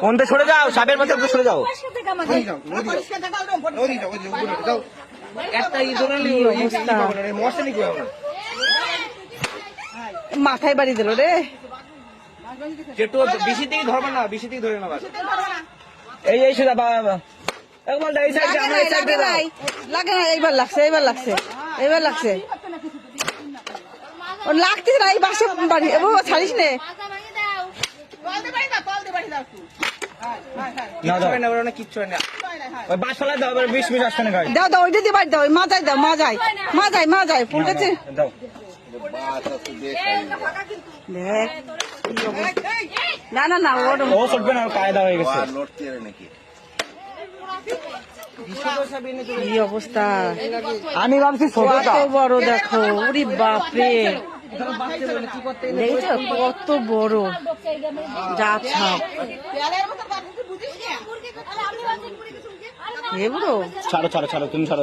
কোনটা সরে যাও, সাপের পাশে একটু সরে যাও। মাথায় বাড়ি দিল রে। একটু বেশি দিকে ধরবে না, বেশি দিকে ধরে না। এই এই সোজা বাবা এই সাইডে, আমরা এই সাইডে লাগে না। এইবার লাগছে, এইবার লাগছে, এইবার লাগছে। ও লাগতেছে না, এই বাসে বাড়ি ছাড়িস নে। দাও দাও, ওইটা দিয়ে বাড়ি দাও, মাজায় দাও, মাজায় মাজায় মাজায় ফুলটাছে। দেখ না না না, ও চলবে না, কায়দা হয়ে গেছে। কি অবস্থা, আমি ভাবছি কত বড় দেখো, ওরে বাপরে, দেখছো কত বড় জাত সাপ। ছাড়ো ছাড়ো ছাড়ো, তুমি ছাড়ো।